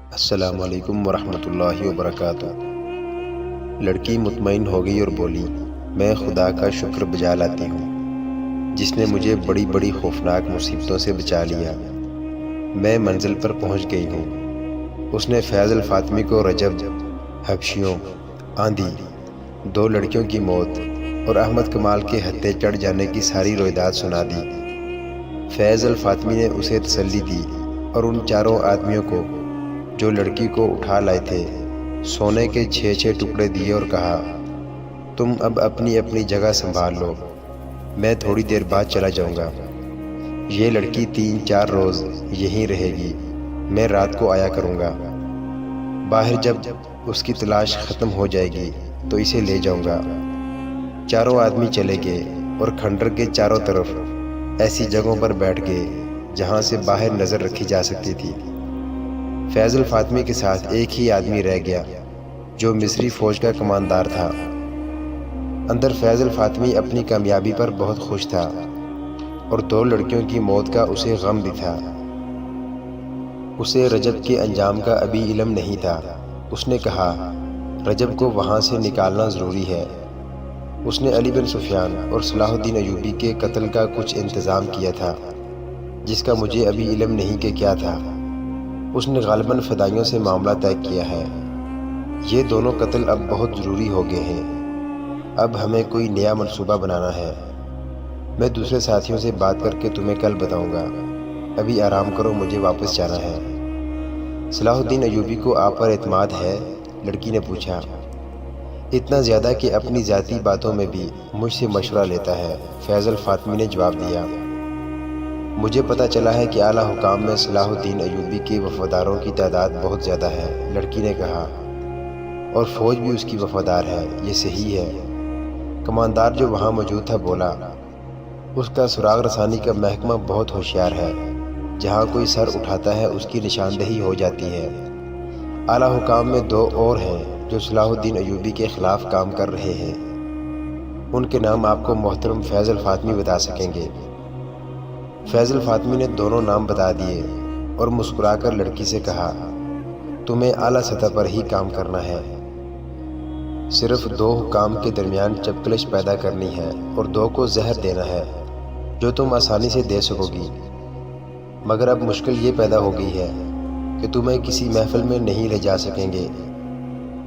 السلام علیکم ورحمۃ اللہ وبرکاتہ۔ لڑکی مطمئن ہو گئی اور بولی، میں خدا کا شکر بجا لاتی ہوں جس نے مجھے بڑی بڑی خوفناک مصیبتوں سے بچا لیا۔ میں منزل پر پہنچ گئی ہوں۔ اس نے فیض الفاطمی کو رجب، حبشیوں، آندھی، 2 لڑکیوں کی موت اور احمد کمال کے ہتھے چڑھ جانے کی ساری روایات سنا دی۔ فیض الفاطمی نے اسے تسلی دی اور ان 4 آدمیوں کو جو لڑکی کو اٹھا لائے تھے سونے کے 6 ٹکڑے دیے اور کہا، تم اب اپنی اپنی جگہ سنبھال لو، میں تھوڑی دیر بعد چلا جاؤں گا۔ یہ لڑکی 3-4 روز یہیں رہے گی، میں رات کو آیا کروں گا۔ باہر جب اس کی تلاش ختم ہو جائے گی تو اسے لے جاؤں گا۔ 4 آدمی چلے گئے اور کھنڈر کے چاروں طرف ایسی جگہوں پر بیٹھ گئے جہاں سے باہر نظر رکھی جا سکتی تھی۔ فیض الفاطمی کے ساتھ ایک ہی آدمی رہ گیا جو مصری فوج کا کماندار تھا۔ اندر فیض الفاطمی اپنی کامیابی پر بہت خوش تھا اور 2 لڑکیوں کی موت کا اسے غم بھی تھا۔ اسے رجب کے انجام کا ابھی علم نہیں تھا۔ اس نے کہا، رجب کو وہاں سے نکالنا ضروری ہے۔ اس نے علی بن سفیان اور صلاح الدین ایوبی کے قتل کا کچھ انتظام کیا تھا جس کا مجھے ابھی علم نہیں کہ کیا تھا۔ اس نے غالباً فدائیوں سے معاملہ طے کیا ہے۔ یہ دونوں قتل اب بہت ضروری ہو گئے ہیں۔ اب ہمیں کوئی نیا منصوبہ بنانا ہے۔ میں دوسرے ساتھیوں سے بات کر کے تمہیں کل بتاؤں گا۔ ابھی آرام کرو، مجھے واپس جانا ہے۔ صلاح الدین ایوبی کو آپ پر اعتماد ہے؟ لڑکی نے پوچھا۔ اتنا زیادہ کہ اپنی ذاتی باتوں میں بھی مجھ سے مشورہ لیتا ہے، فیض الفاطمی نے جواب دیا۔ مجھے پتہ چلا ہے کہ اعلیٰ حکام میں صلاح الدین ایوبی کے وفاداروں کی تعداد بہت زیادہ ہے، لڑکی نے کہا، اور فوج بھی اس کی وفادار ہے، یہ صحیح ہے۔ کماندار جو وہاں موجود تھا بولا، اس کا سراغ رسانی کا محکمہ بہت ہوشیار ہے، جہاں کوئی سر اٹھاتا ہے اس کی نشاندہی ہو جاتی ہے۔ اعلیٰ حکام میں 2 اور ہیں جو صلاح الدین ایوبی کے خلاف کام کر رہے ہیں۔ ان کے نام آپ کو محترم فیض الفاطمی بتا سکیں گے۔ فیض الفاطمی نے دونوں نام بتا دیے اور مسکرا کر لڑکی سے کہا، تمہیں اعلیٰ سطح پر ہی کام کرنا ہے۔ صرف 2 حکام کے درمیان چپکلش پیدا کرنی ہے اور 2 کو زہر دینا ہے جو تم آسانی سے دے سکو گی۔ مگر اب مشکل یہ پیدا ہو گئی ہے کہ تمہیں کسی محفل میں نہیں لے جا سکیں گے۔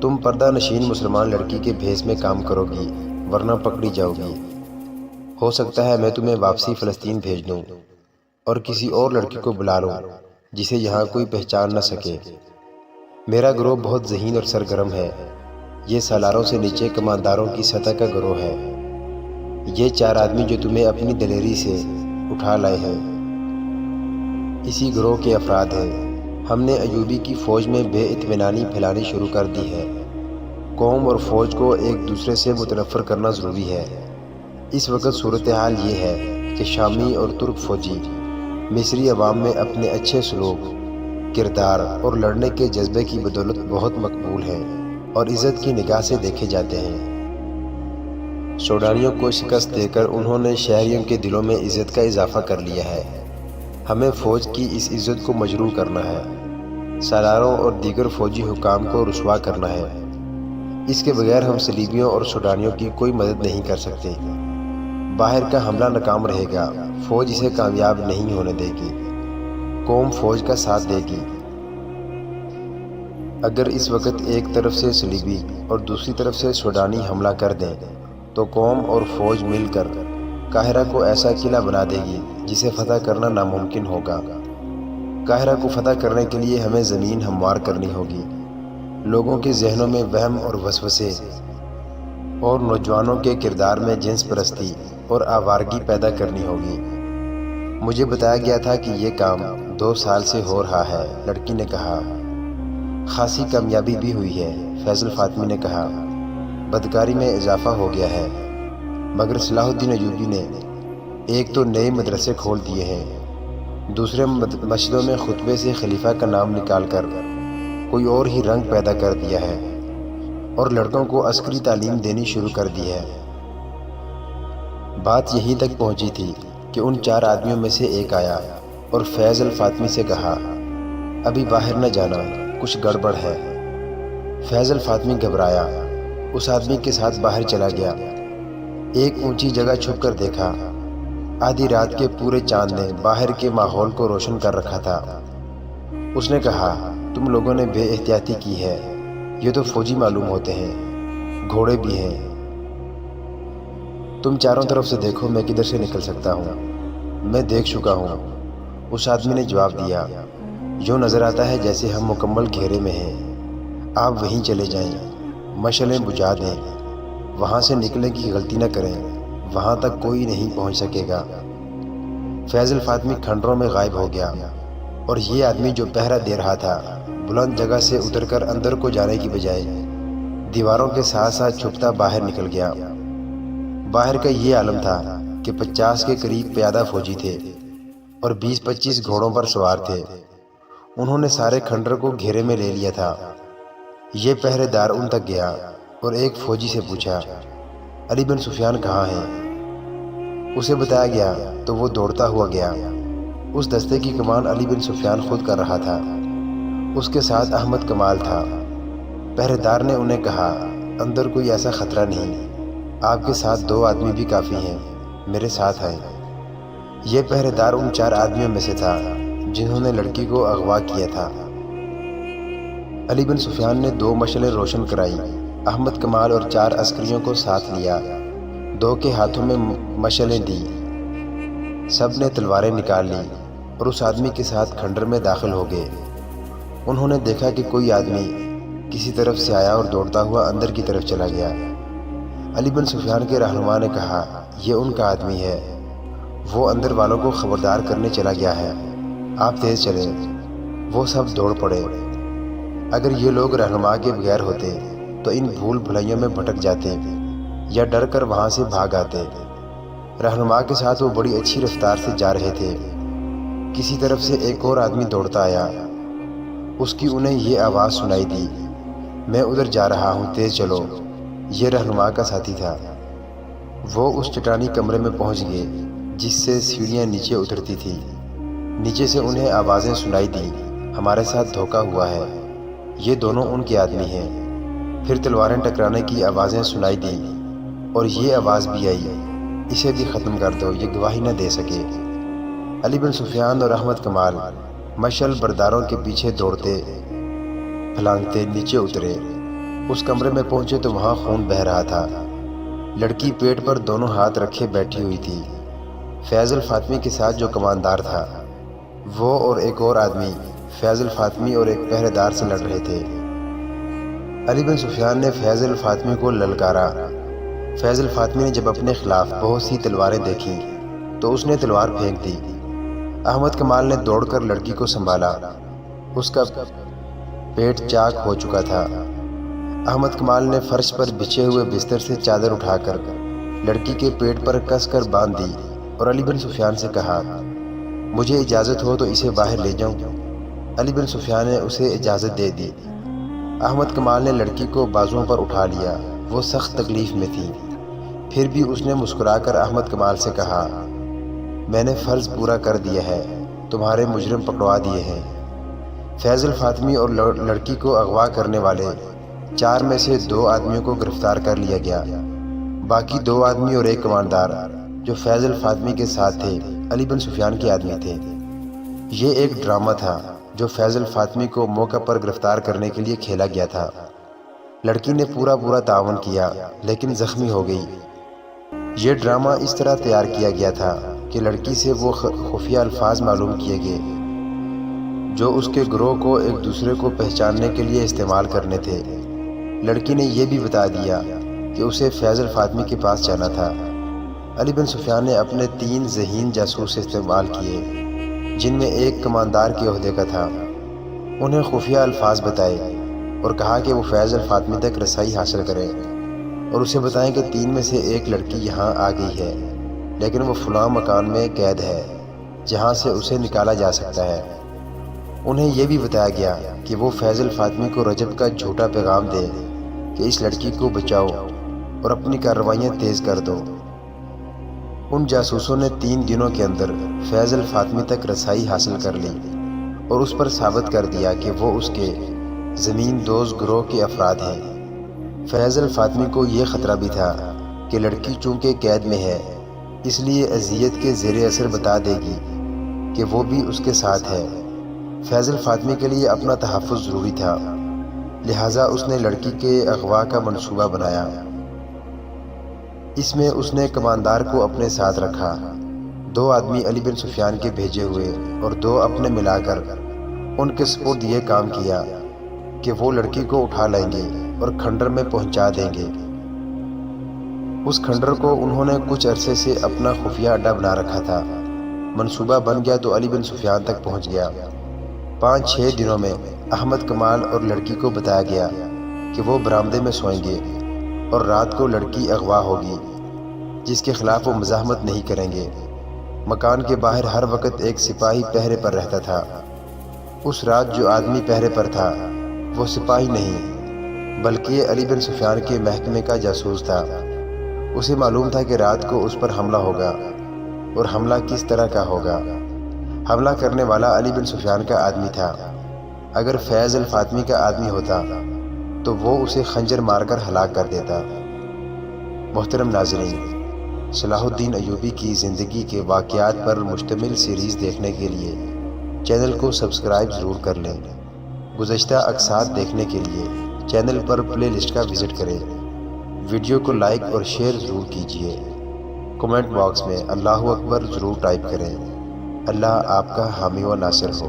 تم پردہ نشین مسلمان لڑکی کے بھیس میں کام کرو گی ورنہ پکڑی جاؤ گی۔ ہو سکتا ہے میں تمہیں واپسی فلسطین بھیج دوں اور کسی اور لڑکی کو بلا لوں جسے یہاں کوئی پہچان نہ سکے۔ میرا گروہ بہت ذہین اور سرگرم ہے۔ یہ سالاروں سے نیچے کمانداروں کی سطح کا گروہ ہے۔ یہ 4 آدمی جو تمہیں اپنی دلیری سے اٹھا لائے ہیں اسی گروہ کے افراد ہیں۔ ہم نے ایوبی کی فوج میں بے اطمینانی پھیلانی شروع کر دی ہے۔ قوم اور فوج کو ایک دوسرے سے متنفر کرنا ضروری ہے۔ اس وقت صورتحال یہ ہے کہ شامی اور ترک فوجی مصری عوام میں اپنے اچھے سلوک، کردار اور لڑنے کے جذبے کی بدولت بہت مقبول ہیں اور عزت کی نگاہ سے دیکھے جاتے ہیں۔ سوڈانیوں کو شکست دے کر انہوں نے شہریوں کے دلوں میں عزت کا اضافہ کر لیا ہے۔ ہمیں فوج کی اس عزت کو مجروح کرنا ہے، سالاروں اور دیگر فوجی حکام کو رسوا کرنا ہے۔ اس کے بغیر ہم صلیبیوں اور سوڈانیوں کی کوئی مدد نہیں کر سکتے۔ باہر کا حملہ ناکام رہے گا، فوج اسے کامیاب نہیں ہونے دے گی، قوم فوج کا ساتھ دے گی۔ اگر اس وقت ایک طرف سے صلیبی اور دوسری طرف سے سوڈانی حملہ کر دیں تو قوم اور فوج مل کر قاہرہ کو ایسا قلعہ بنا دے گی جسے فتح کرنا ناممکن ہوگا۔ قاہرہ کو فتح کرنے کے لیے ہمیں زمین ہموار کرنی ہوگی، لوگوں کے ذہنوں میں وہم اور وسوسے اور نوجوانوں کے کردار میں جنس پرستی اور آوارگی پیدا کرنی ہوگی۔ مجھے بتایا گیا تھا کہ یہ کام 2 سال سے ہو رہا ہے، لڑکی نے کہا۔ خاصی کامیابی بھی ہوئی ہے، فیض الفاطمی نے کہا۔ بدکاری میں اضافہ ہو گیا ہے، مگر صلاح الدین ایوبی نے ایک تو نئے مدرسے کھول دیے ہیں، دوسرے مسجدوں میں خطبے سے خلیفہ کا نام نکال کر کوئی اور ہی رنگ پیدا کر دیا ہے اور لڑکوں کو عسکری تعلیم دینی شروع کر دی ہے۔ بات یہیں تک پہنچی تھی کہ ان 4 آدمیوں میں سے ایک آیا اور فیض الفاطمی سے کہا، ابھی باہر نہ جانا، کچھ گڑبڑ ہے۔ فیض الفاطمی گھبرایا، اس آدمی کے ساتھ باہر چلا گیا۔ ایک اونچی جگہ چھپ کر دیکھا، آدھی رات کے پورے چاند نے باہر کے ماحول کو روشن کر رکھا تھا۔ اس نے کہا، تم لوگوں نے بے احتیاطی کی ہے، یہ تو فوجی معلوم ہوتے ہیں، گھوڑے بھی ہیں۔ تم چاروں طرف سے دیکھو، میں کدھر سے نکل سکتا ہوں؟ میں دیکھ چکا ہوں، اس آدمی نے جواب دیا۔ یوں نظر آتا ہے جیسے ہم مکمل گھیرے میں ہیں، آپ وہیں چلے جائیں، مشعلیں بجھا دیں، وہاں سے نکلنے کی غلطی نہ کریں، وہاں تک کوئی نہیں پہنچ سکے گا۔ فیض الفاطمی کھنڈروں میں غائب ہو گیا، اور یہ آدمی جو پہرا دے رہا تھا بلند جگہ سے اتر کر اندر کو جانے کی بجائے دیواروں کے ساتھ ساتھ چھپتا باہر نکل گیا۔ باہر کا یہ عالم تھا کہ 50 کے قریب پیادہ فوجی تھے اور 20-25 گھوڑوں پر سوار تھے۔ انہوں نے سارے کھنڈر کو گھیرے میں لے لیا تھا۔ یہ پہرے دار ان تک گیا اور ایک فوجی سے پوچھا، علی بن سفیان کہاں ہیں؟ اسے بتایا گیا تو وہ دوڑتا ہوا گیا۔ اس دستے کی کمان علی بن سفیان خود کر رہا تھا، اس کے ساتھ احمد کمال تھا۔ پہرے دار نے انہیں کہا، اندر کوئی ایسا خطرہ نہیں، آپ کے ساتھ 2 آدمی بھی کافی ہیں، میرے ساتھ آئیں۔ یہ پہرے دار ان 4 آدمیوں میں سے تھا جنہوں نے لڑکی کو اغوا کیا تھا۔ علی بن سفیان نے 2 مشعلیں روشن کرائی، احمد کمال اور 4 عسکریوں کو ساتھ لیا، 2 کے ہاتھوں میں مشعلیں دی، سب نے تلواریں نکال لی اور اس آدمی کے ساتھ کھنڈر میں داخل ہو گئے۔ انہوں نے دیکھا کہ کوئی آدمی کسی طرف سے آیا اور دوڑتا ہوا اندر کی طرف چلا گیا۔ علی بن سفیان کے رہنما نے کہا، یہ ان کا آدمی ہے، وہ اندر والوں کو خبردار کرنے چلا گیا ہے، آپ تیز چلیں۔ وہ سب دوڑ پڑے۔ اگر یہ لوگ رہنما کے بغیر ہوتے تو ان بھول بھلائیوں میں بھٹک جاتے یا ڈر کر وہاں سے بھاگ آتے۔ رہنما کے ساتھ وہ بڑی اچھی رفتار سے جا رہے تھے۔ کسی طرف سے ایک اور آدمی دوڑتا آیا، اس کی انہیں یہ آواز سنائی دی، میں ادھر جا رہا ہوں، تیز چلو۔ یہ رہنما کا ساتھی تھا۔ وہ اس چٹانی کمرے میں پہنچ گئے جس سے سیڑھیاں نیچے اترتی تھی۔ نیچے سے انہیں آوازیں سنائی دی، ہمارے ساتھ دھوکہ ہوا ہے، یہ دونوں ان کے آدمی ہیں۔ پھر تلواریں ٹکرانے کی آوازیں سنائی دیں اور یہ آواز بھی آئی، اسے بھی ختم کر دو، یہ گواہی نہ دے سکے۔ علی بن سفیان اور احمد کمال مشعل برداروں کے پیچھے دوڑتے پھلانگتے نیچے اترے۔ اس کمرے میں پہنچے تو وہاں خون بہہ رہا تھا۔ لڑکی پیٹ پر دونوں ہاتھ رکھے بیٹھی ہوئی تھی۔ فیض الفاطمی کے ساتھ جو کماندار تھا، وہ اور ایک اور آدمی فیض الفاطمی اور ایک پہرے دار سے لڑ رہے تھے۔ علی بن سفیان نے فیض الفاطمی کو للکارا۔ فیض الفاطمی نے جب اپنے خلاف بہت سی تلواریں دیکھیں تو اس نے تلوار پھینک دی۔ احمد کمال نے دوڑ کر لڑکی کو سنبھالا، اس کا پیٹ چاک ہو چکا تھا۔ احمد کمال نے فرش پر بچھے ہوئے بستر سے چادر اٹھا کر لڑکی کے پیٹ پر کس کر باندھ دی اور علی بن سفیان سے کہا، مجھے اجازت ہو تو اسے باہر لے جاؤں۔ علی بن سفیان نے اسے اجازت دے دی۔ احمد کمال نے لڑکی کو بازوؤں پر اٹھا لیا، وہ سخت تکلیف میں تھی۔ پھر بھی اس نے مسکرا کر احمد کمال سے کہا، میں نے فرض پورا کر دیا ہے، تمہارے مجرم پکڑوا دیے ہیں۔ فیض الفاطمی اور لڑکی کو اغوا کرنے والے 4 میں سے 2 آدمیوں کو گرفتار کر لیا گیا۔ باقی 2 آدمی اور ایک کماندار جو فیض الفاطمی کے ساتھ تھے علی بن سفیان کے آدمی تھے۔ یہ ایک ڈرامہ تھا جو فیض الفاطمی کو موقع پر گرفتار کرنے کے لیے کھیلا گیا تھا۔ لڑکی نے پورا تعاون کیا لیکن زخمی ہو گئی۔ یہ ڈرامہ اس طرح تیار کیا گیا تھا کہ لڑکی سے وہ خفیہ الفاظ معلوم کیے گئے جو اس کے گروہ کو ایک دوسرے کو پہچاننے کے لیے استعمال کرنے تھے۔ لڑکی نے یہ بھی بتا دیا کہ اسے فیض الفاطمی کے پاس جانا تھا۔ علی بن سفیان نے اپنے 3 ذہین جاسوس استعمال کیے جن میں ایک کماندار کے عہدے کا تھا۔ انہیں خفیہ الفاظ بتائے اور کہا کہ وہ فیض الفاطمی تک رسائی حاصل کریں اور اسے بتائیں کہ 3 میں سے ایک لڑکی یہاں آ گئی ہے لیکن وہ فلاں مکان میں قید ہے جہاں سے اسے نکالا جا سکتا ہے۔ انہیں یہ بھی بتایا گیا کہ وہ فیض الفاطمی کو رجب کا جھوٹا پیغام دے کہ اس لڑکی کو بچاؤ اور اپنی کارروائیاں تیز کر دو۔ ان جاسوسوں نے 3 دنوں کے اندر فیض الفاطمی تک رسائی حاصل کر لی اور اس پر ثابت کر دیا کہ وہ اس کے زمین دوز گروہ کے افراد ہیں۔ فیض الفاطمی کو یہ خطرہ بھی تھا کہ لڑکی چونکہ قید میں ہے اس لیے اذیت کے زیر اثر بتا دے گی کہ وہ بھی اس کے ساتھ ہے۔ فیض الفاطمی کے لیے اپنا تحفظ ضروری تھا، لہٰذا اس نے لڑکی کے اغوا کا منصوبہ بنایا۔ اس میں اس نے کماندار کو اپنے ساتھ رکھا، 2 آدمی علی بن سفیان کے بھیجے ہوئے اور 2 اپنے ملا کر ان کے سپرد یہ کام کیا کہ وہ لڑکی کو اٹھا لیں گے اور کھنڈر میں پہنچا دیں گے۔ اس کھنڈر کو انہوں نے کچھ عرصے سے اپنا خفیہ اڈا بنا رکھا تھا۔ منصوبہ بن گیا تو علی بن سفیان تک پہنچ گیا۔ 5-6 دنوں میں احمد کمال اور لڑکی کو بتایا گیا کہ وہ برآمدے میں سوئیں گے اور رات کو لڑکی اغوا ہوگی، جس کے خلاف وہ مزاحمت نہیں کریں گے۔ مکان کے باہر ہر وقت ایک سپاہی پہرے پر رہتا تھا۔ اس رات جو آدمی پہرے پر تھا وہ سپاہی نہیں بلکہ علی بن سفیان کے محکمے کا جاسوس تھا۔ اسے معلوم تھا کہ رات کو اس پر حملہ ہوگا اور حملہ کس طرح کا ہوگا۔ حملہ کرنے والا علی بن سفیان کا آدمی تھا۔ اگر فیض الفاطمی کا آدمی ہوتا تو وہ اسے خنجر مار کر ہلاک کر دیتا۔ محترم ناظرین، صلاح الدین ایوبی کی زندگی کے واقعات پر مشتمل سیریز دیکھنے کے لیے چینل کو سبسکرائب ضرور کر لیں۔ گزشتہ اقساط دیکھنے کے لیے چینل پر پلے لسٹ کا وزٹ کریں۔ ویڈیو کو لائک اور شیئر ضرور کیجیے۔ کمنٹ باکس میں اللہ اکبر ضرور ٹائپ کریں۔ اللہ آپ کا حامی و ناصر ہو۔